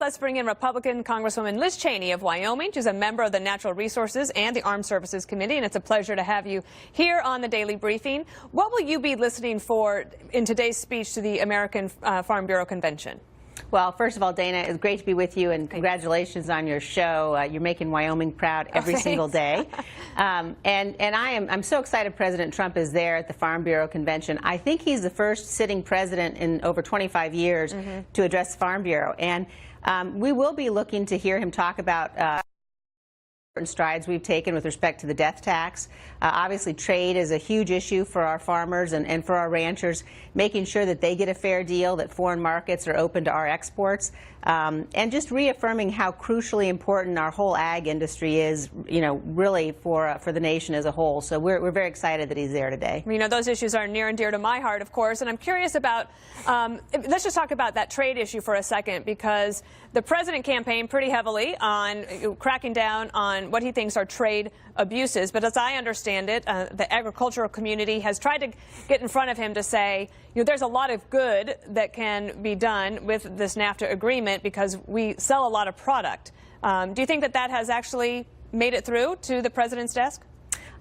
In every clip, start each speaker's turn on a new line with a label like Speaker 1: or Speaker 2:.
Speaker 1: Let's bring in Republican Congresswoman Liz Cheney of Wyoming. She's a member of the Natural Resources and the Armed Services Committee, and it's a pleasure to have you here on the Daily Briefing. What will you be listening for in today's speech to the American Farm Bureau Convention?
Speaker 2: Well, first of all, Dana, it's great to be with you, and congratulations on your show. You're making Wyoming proud every single day. I'm so excited President Trump is there at the Farm Bureau Convention. I think he's the first sitting president in over 25 years to address the Farm Bureau. And we will be looking to hear him talk about strides we've taken with respect to the death tax. Obviously, trade is a huge issue for our farmers and for our ranchers, making sure that they get a fair deal, that foreign markets are open to our exports, and just reaffirming how crucially important our whole ag industry is, really for the nation as a whole. So we're very excited that he's there today.
Speaker 1: Those issues are near and dear to my heart, of course, and I'm curious about, let's just talk about that trade issue for a second, because the president campaigned pretty heavily on cracking down on what he thinks are trade abuses. But as I understand it, the agricultural community has tried to get in front of him to say, there's a lot of good that can be done with this NAFTA agreement because we sell a lot of product. Do you think that that has actually made it through to the president's desk?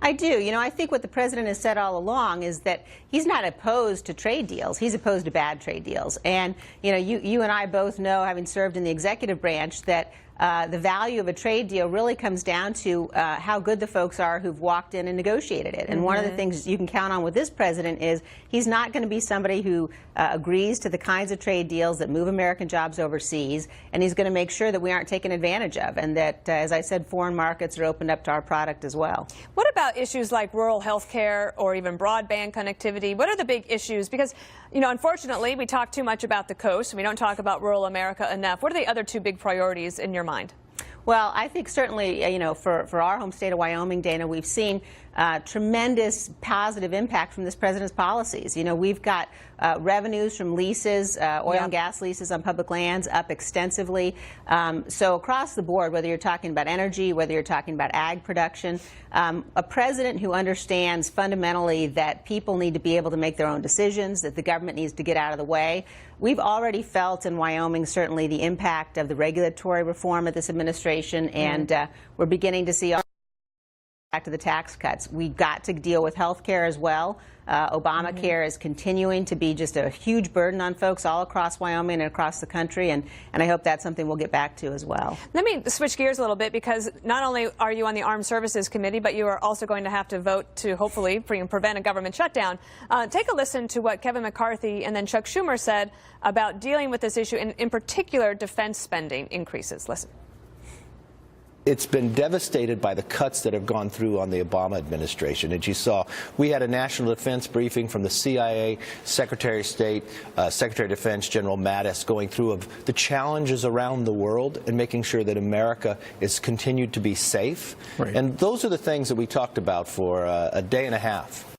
Speaker 2: I do. I think what the president has said all along is that he's not opposed to trade deals. He's opposed to bad trade deals. And, you and I both know, having served in the executive branch, that the value of a trade deal really comes down to how good the folks are who've walked in and negotiated it. And one of the things you can count on with this president is he's not going to be somebody who agrees to the kinds of trade deals that move American jobs overseas, and he's going to make sure that we aren't taken advantage of, and that, as I said, foreign markets are opened up to our product as well.
Speaker 1: What about issues like rural health care or even broadband connectivity? What are the big issues? Because, unfortunately, we talk too much about the coast, and we don't talk about rural America enough. What are the other two big priorities in your mind?
Speaker 2: Well, I think certainly, for our home state of Wyoming, Dana, we've seen tremendous positive impact from this president's policies. We've got revenues from leases, oil and gas leases on public lands up extensively. So across the board, whether you're talking about energy, whether you're talking about ag production, a president who understands fundamentally that people need to be able to make their own decisions, that the government needs to get out of the way. We've already felt in Wyoming certainly the impact of the regulatory reform of this administration, and we're beginning to see back to the tax cuts. We've got to deal with health care as well. Obamacare is continuing to be just a huge burden on folks all across Wyoming and across the country, and I hope that's something we'll get back to as well.
Speaker 1: Let me switch gears a little bit, because not only are you on the Armed Services Committee, but you are also going to have to vote to hopefully prevent a government shutdown. Take a listen to what Kevin McCarthy and then Chuck Schumer said about dealing with this issue, and in particular defense spending increases. Listen.
Speaker 3: It's been devastated by the cuts that have gone through on the Obama administration. As you saw, we had a national defense briefing from the CIA, Secretary of State, Secretary of Defense General Mattis, going through of the challenges around the world and making sure that America is continued to be safe. Right. And those are the things that we talked about for a day and a half.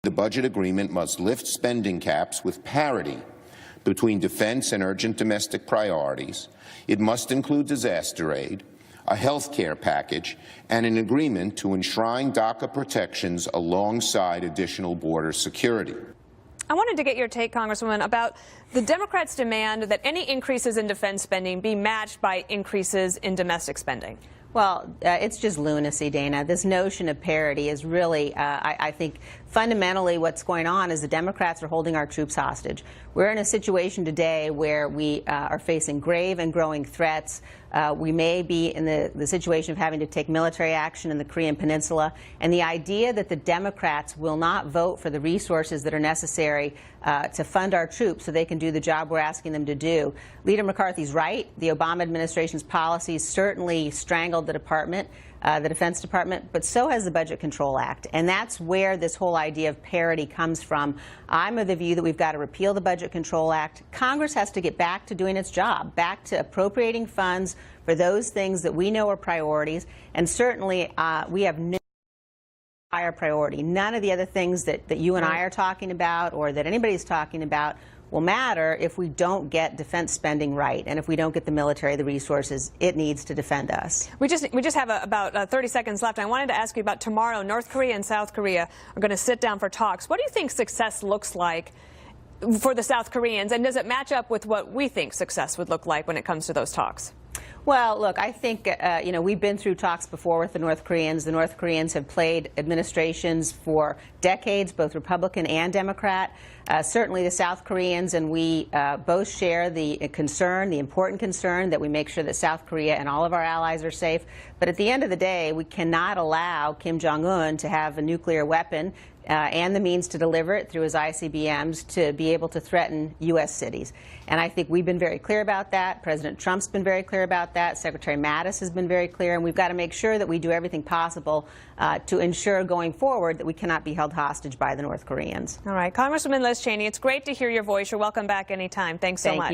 Speaker 4: The budget agreement must lift spending caps with parity between defense and urgent domestic priorities. It must include disaster aid, a health care package, and an agreement to enshrine DACA protections alongside additional border security.
Speaker 1: I wanted to get your take, Congresswoman, about the Democrats' demand that any increases in defense spending be matched by increases in domestic spending.
Speaker 2: Well, it's just lunacy, Dana. This notion of parity is really, I think, fundamentally what's going on is the Democrats are holding our troops hostage. We're in a situation today where we are facing grave and growing threats. We may be in the situation of having to take military action in the Korean Peninsula. And the idea that the Democrats will not vote for the resources that are necessary to fund our troops so they can do the job we're asking them to do. Leader McCarthy's right. The Obama administration's policies certainly strangled the department, the Defense Department, but so has the Budget Control Act. And that's where this whole idea of parity comes from. I'm of the view that we've got to repeal the Budget Control Act. Congress has to get back to doing its job, back to appropriating funds for those things that we know are priorities. And certainly we have no higher priority. None of the other things that you and I are talking about or that anybody's talking about will matter if we don't get defense spending right, and if we don't get the military the resources it needs to defend us.
Speaker 1: We just have about 30 seconds left. I wanted to ask you about tomorrow. North Korea and South Korea are going to sit down for talks. What do you think success looks like for the South Koreans? And does it match up with what we think success would look like when it comes to those talks?
Speaker 2: Well, look, I think, we've been through talks before with the North Koreans. The North Koreans have played administrations for decades, both Republican and Democrat. Certainly the South Koreans and we both share the concern, the important concern that we make sure that South Korea and all of our allies are safe. But at the end of the day, we cannot allow Kim Jong-un to have a nuclear weapon and the means to deliver it through his ICBMs to be able to threaten U.S. cities. And I think we've been very clear about that. President Trump's been very clear about that. Secretary Mattis has been very clear. And we've got to make sure that we do everything possible to ensure going forward that we cannot be held hostage by the North Koreans.
Speaker 1: All right. Congresswoman Liz Cheney, it's great to hear your voice. You're welcome back anytime. Thanks so much.
Speaker 2: Thank you.